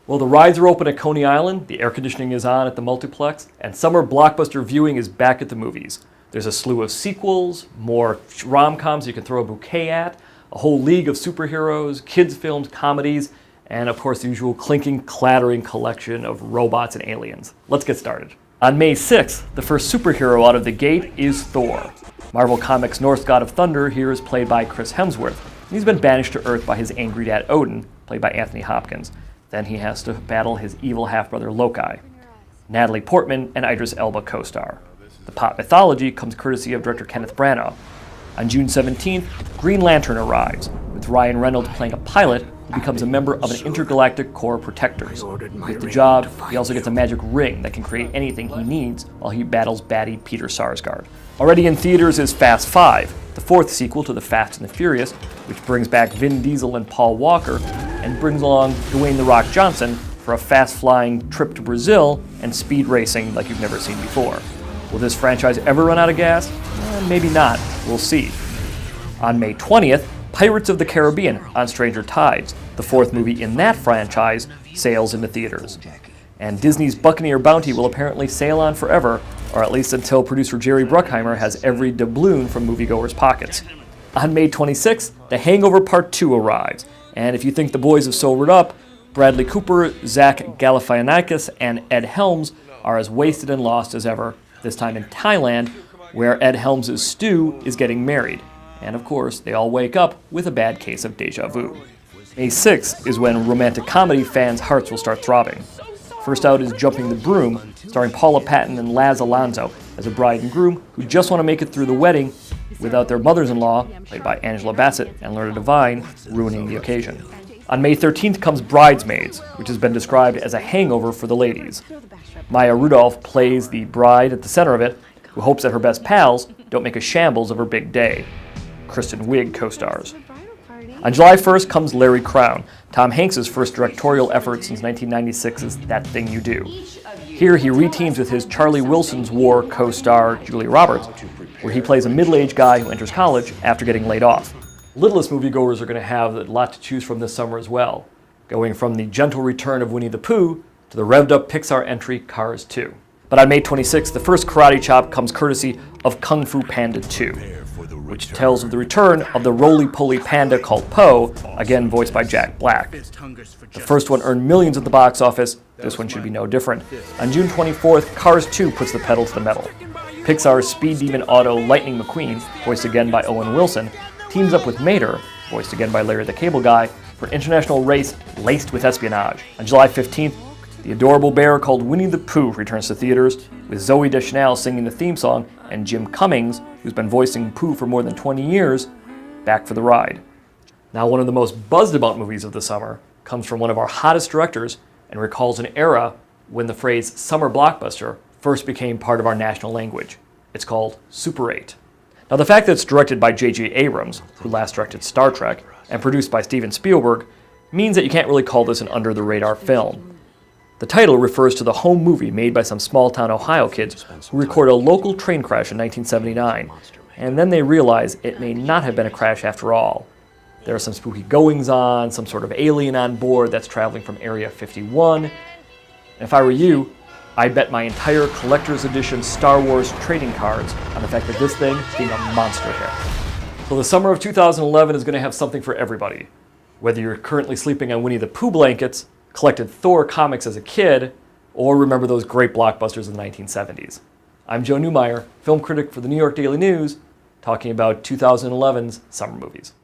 Well, the rides are open at Coney Island, the air conditioning is on at the multiplex, and summer blockbuster viewing is back at the movies. There's a slew of sequels, more rom-coms you can throw a bouquet at, a whole league of superheroes, kids' films, comedies, and of course the usual clinking, clattering collection of robots and aliens. Let's get started. On May 6th, the first superhero out of the gate is Thor. Marvel Comics' Norse god of thunder here is played by Chris Hemsworth. He's been banished to Earth by his angry dad Odin, played by Anthony Hopkins. Then he has to battle his evil half-brother Loki. Natalie Portman and Idris Elba co-star. The pop mythology comes courtesy of director Kenneth Branagh. On June 17th, Green Lantern arrives, with Ryan Reynolds playing a pilot who becomes a member of an intergalactic corps of protectors. With the job, he also gets a magic ring that can create anything he needs while he battles baddie Peter Sarsgaard. Already in theaters is Fast 5, the fourth sequel to The Fast and the Furious, which brings back Vin Diesel and Paul Walker, and brings along Dwayne "The Rock" Johnson for a fast-flying trip to Brazil and speed racing like you've never seen before. Will this franchise ever run out of gas? Maybe not. We'll see. On May 20th, Pirates of the Caribbean on Stranger Tides, the fourth movie in that franchise, sails into theaters. And Disney's Buccaneer Bounty will apparently sail on forever, or at least until producer Jerry Bruckheimer has every doubloon from moviegoers' pockets. On May 26th, The Hangover Part 2 arrives, and if you think the boys have sobered up, Bradley Cooper, Zach Galifianakis, and Ed Helms are as wasted and lost as ever, this time in Thailand, where Ed Helms' Stu is getting married. And of course, they all wake up with a bad case of deja vu. May 6th is when romantic comedy fans' hearts will start throbbing. First out is Jumping the Broom, starring Paula Patton and Laz Alonso as a bride and groom who just want to make it through the wedding without their mothers-in-law, played by Angela Bassett and Lorna Devine, ruining the occasion. On May 13th comes Bridesmaids, which has been described as a hangover for the ladies. Maya Rudolph plays the bride at the center of it, who hopes that her best pals don't make a shambles of her big day. Kristen Wiig co-stars. On July 1st comes Larry Crowne, Tom Hanks' first directorial effort since 1996's That Thing You Do. Here he reteams with his Charlie Wilson's War co-star Julia Roberts, where he plays a middle-aged guy who enters college after getting laid off. Littlest moviegoers are going to have a lot to choose from this summer as well, going from the gentle return of Winnie the Pooh to the revved-up Pixar entry Cars 2. But on May 26th, the first karate chop comes courtesy of Kung Fu Panda 2, which tells of the return of the roly-poly panda called Po, again voiced by Jack Black. The first one earned millions at the box office. This one should be no different. On June 24th, Cars 2 puts the pedal to the metal. Pixar's speed demon Auto Lightning McQueen, voiced again by Owen Wilson, teams up with Mater, voiced again by Larry the Cable Guy, for an international race laced with espionage. On July 15th, the adorable bear called Winnie the Pooh returns to theaters, with Zooey Deschanel singing the theme song and Jim Cummings, who's been voicing Pooh for more than 20 years, back for the ride. Now, one of the most buzzed-about movies of the summer comes from one of our hottest directors and recalls an era when the phrase summer blockbuster first became part of our national language. It's called Super 8. Now, the fact that it's directed by J.J. Abrams, who last directed Star Trek, and produced by Steven Spielberg, means that you can't really call this an under-the-radar film. The title refers to the home movie made by some small-town Ohio kids who record a local train crash in 1979, and then they realize it may not have been a crash after all. There are some spooky goings-on, some sort of alien on board that's traveling from Area 51. And if I were you, I'd bet my entire collector's edition Star Wars trading cards on the fact that this thing is being a monster hit. So the summer of 2011 is going to have something for everybody. Whether you're currently sleeping on Winnie the Pooh blankets, collected Thor comics as a kid, or remember those great blockbusters in the 1970s. I'm Joe Neumaier, film critic for the New York Daily News, talking about 2011's summer movies.